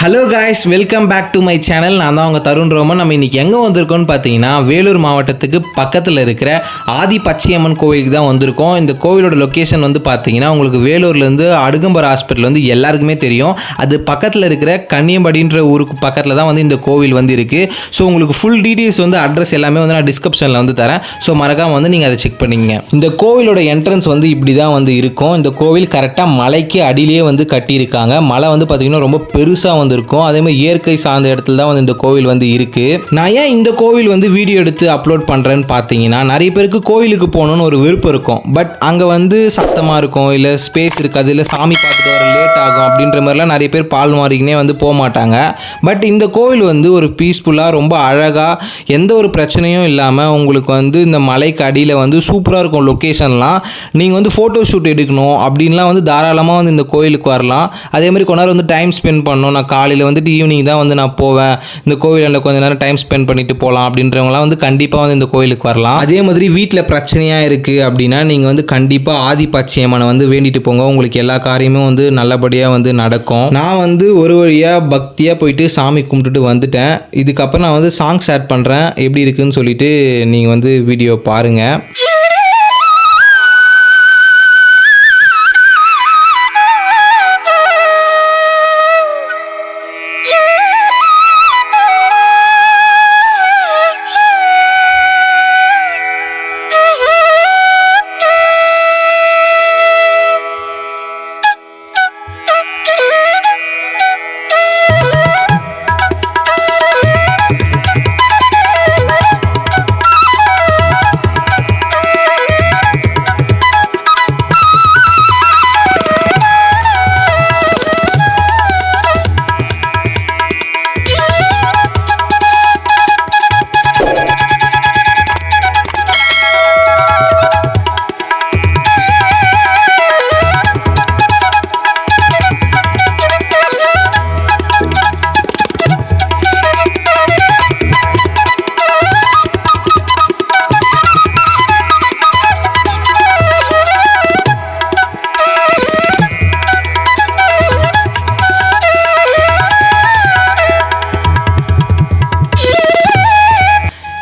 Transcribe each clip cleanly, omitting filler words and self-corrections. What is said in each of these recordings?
Hello guys, welcome back to my channel. நான் தான் உங்கள் தருண் ரோமன். நம்ம இன்றைக்கி எங்கே வந்திருக்கோம்னு பார்த்தீங்கன்னா, வேலூர் மாவட்டத்துக்கு பக்கத்தில் இருக்கிற ஆதி பச்சையம்மன் கோவிலுக்கு தான் வந்திருக்கோம். இந்த கோவிலோட லொக்கேஷன் வந்து பார்த்தீங்கன்னா, உங்களுக்கு வேலூர்லேருந்து அடுகம்பர் ஹாஸ்பிட்டல் வந்து எல்லாருக்குமே தெரியும். அது பக்கத்தில் இருக்கிற கன்னியம்படின்ற ஊருக்கு பக்கத்தில் தான் வந்து இந்த கோவில் வந்து இருக்குது. ஸோ உங்களுக்கு ஃபுல் டீட்டெயில்ஸ் வந்து அட்ரஸ் எல்லாமே வந்து நான் டிஸ்கிரிப்ஷனில் வந்து தரேன். ஸோ மறக்காமல் வந்து நீங்கள் அதை செக் பண்ணிங்க. இந்த கோவிலோட என்ட்ரன்ஸ் வந்து இப்படி தான் வந்து இருக்கும். இந்த கோவில் கரெக்டாக மலைக்கு அடியிலே வந்து கட்டியிருக்காங்க. மலை வந்து பார்த்தீங்கன்னா ரொம்ப பெருசாக வந்து இருக்கும். அதே மாதிரி இயற்கை சார்ந்த இடத்துல தான் வந்து இந்த கோவில் வந்து இருக்கு. நான் ஏன் இந்த கோவில் வந்து வீடியோ எடுத்து அப்லோட் பண்றேன்னு பார்த்தீங்கன்னா, நிறைய பேருக்கு கோவிலுக்கு போகணும்னு ஒரு விருப்பம் இருக்கும். பட் அங்கே வந்து சத்தமாக இருக்கும், இல்லை ஸ்பேஸ் இருக்காது, இல்லை சாமி பார்த்துட்டு வர லேட் ஆகும் அப்படின்ற மாதிரிலாம் நிறைய பேர் பால் மாறிக்கினே வந்து போக மாட்டாங்க. பட் இந்த கோவில் வந்து ஒரு பீஸ்ஃபுல்லாக ரொம்ப அழகாக எந்த ஒரு பிரச்சனையும் இல்லாமல் உங்களுக்கு வந்து இந்த மலைக்கு அடியில் வந்து சூப்பராக இருக்கும். லொக்கேஷன்லாம் நீங்கள் வந்து ஃபோட்டோ ஷூட் எடுக்கணும் அப்படின்லாம் வந்து தாராளமாக வந்து இந்த கோயிலுக்கு வரலாம். அதே மாதிரி கொஞ்ச நேரம் வந்து டைம் ஸ்பெண்ட் பண்ணணும். நான் காலையில் வந்துட்டு ஈவினிங் தான் வந்து நான் போவேன், இந்த கோவிலில் கொஞ்சம் நேரம் டைம் ஸ்பெண்ட் பண்ணிட்டு போகலாம் அப்படின்றவங்களாம் வந்து கண்டிப்பாக வந்து இந்த கோயிலுக்கு வரலாம். அதே மாதிரி வீட்டில் பிரச்சனையாக இருக்குது அப்படின்னா நீங்கள் வந்து கண்டிப்பாக ஆதி பச்சையம்மனை வந்து வேண்டிட்டு போங்க. உங்களுக்கு எல்லா காரியமும் வந்து நல்லபடியாக வந்து நடக்கும். நான் வந்து ஒரு வழியாக பக்தியாக போயிட்டு சாமி கும்பிட்டுட்டு வந்துட்டேன். இதுக்கப்புறம் நான் வந்து சாங்ஸ் ஆட் பண்ணுறேன், எப்படி இருக்குதுன்னு சொல்லிட்டு நீங்கள் வந்து வீடியோ பாருங்கள்.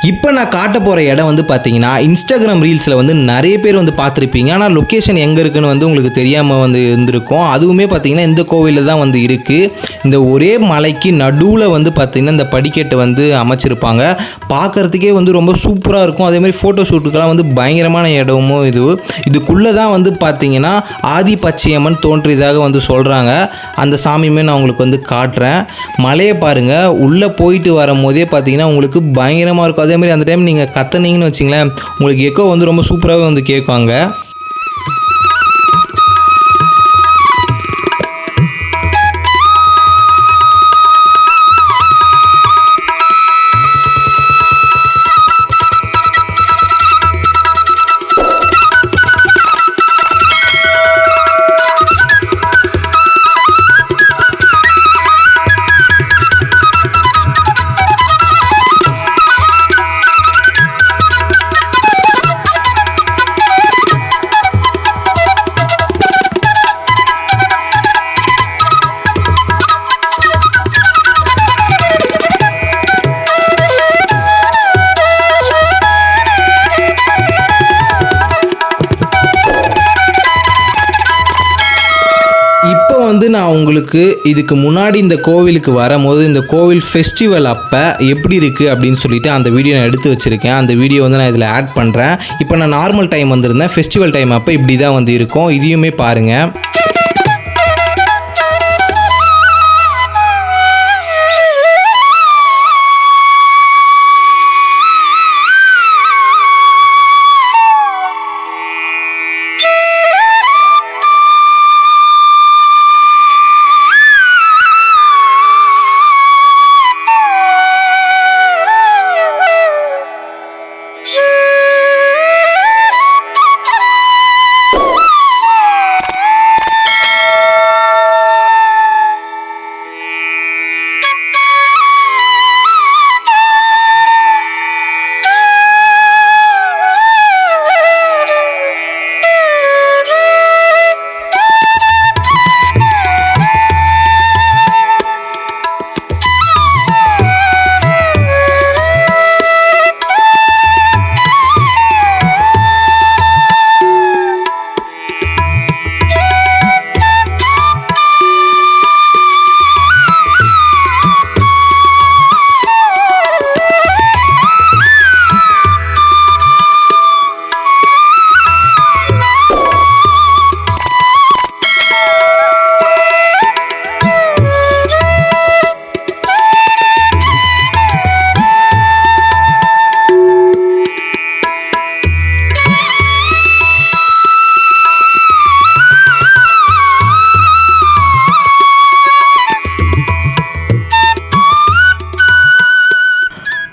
இப்போ நான் காட்ட போகிற இடம் வந்து பார்த்தீங்கன்னா, இன்ஸ்டாகிராம் ரீல்ஸில் வந்து நிறைய பேர் வந்து பார்த்துருப்பீங்க. ஆனால் லொக்கேஷன் எங்கே இருக்குன்னு வந்து உங்களுக்கு தெரியாமல் வந்து இருந்திருக்கும். அதுவுமே பார்த்தீங்கன்னா இந்த கோவிலில் தான் வந்து இருக்குது. இந்த ஒரே மலைக்கு நடுவில் வந்து பார்த்தீங்கன்னா இந்த படிக்கட்டு வந்து அமைச்சிருப்பாங்க. பார்க்குறதுக்கே வந்து ரொம்ப சூப்பராக இருக்கும். அதேமாதிரி ஃபோட்டோ ஷூட்டுக்கெல்லாம் வந்து பயங்கரமான இடமும் இதுக்குள்ளே தான் வந்து பார்த்தீங்கன்னா ஆதி பச்சையம்மன் தோன்றியதாக வந்து சொல்கிறாங்க. அந்த சாமியுமே நான் உங்களுக்கு வந்து காட்டுறேன். மலையை பாருங்கள், உள்ளே போயிட்டு வரும்போதே பார்த்தீங்கன்னா உங்களுக்கு பயங்கரமாக இருக்கும். அதே மாதிரி அந்த டைம் நீங்கள் கத்துனீங்கன்னு வச்சிங்களேன், உங்களுக்கு எக்கோ வந்து ரொம்ப சூப்பராகவே வந்து கேட்குவாங்க. இப்போ வந்து நான் உங்களுக்கு இதுக்கு முன்னாடி இந்த கோவிலுக்கு வரும்போது இந்த கோவில் ஃபெஸ்டிவல் அப்போ எப்படி இருக்குது அப்படின்னு சொல்லிட்டு அந்த வீடியோ நான் எடுத்து வச்சுருக்கேன். அந்த வீடியோ வந்து நான் இதில் ஆட் பண்ணுறேன். இப்போ நான் நார்மல் டைம் வந்திருந்தேன், ஃபெஸ்டிவல் டைம் அப்போ இப்படி தான் வந்து இருக்கும். இதையுமே பாருங்கள்.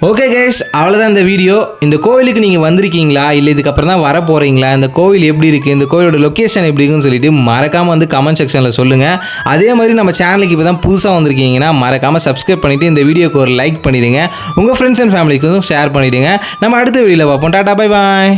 ஓகே கைஸ், அவ்வளோதான் இந்த வீடியோ. இந்த கோவிலுக்கு நீங்கள் வந்திருக்கீங்களா இல்லை இதுக்கப்புறம் தான் வர போகிறீங்களா, இந்த கோவில் எப்படி இருக்குது, இந்த கோவிலோட லொக்கேஷன் எப்படி இருக்குன்னு சொல்லிட்டு மறக்காமல் வந்து கமெண்ட் செக்ஷனில் சொல்லுங்கள். அதே மாதிரி நம்ம சேனலுக்கு இப்போ தான் புதுசாக வந்திருக்கீங்கன்னா மறக்காமல் சப்ஸ்கிரைப் பண்ணிவிட்டு இந்த வீடியோக்கு ஒரு லைக் பண்ணிவிடுங்க. உங்கள் ஃப்ரெண்ட்ஸ் அண்ட் ஃபேமிலிக்கும் ஷேர் பண்ணிவிடுங்க. நம்ம அடுத்த வீடியோவில் பார்ப்போம். Tata, bye bye.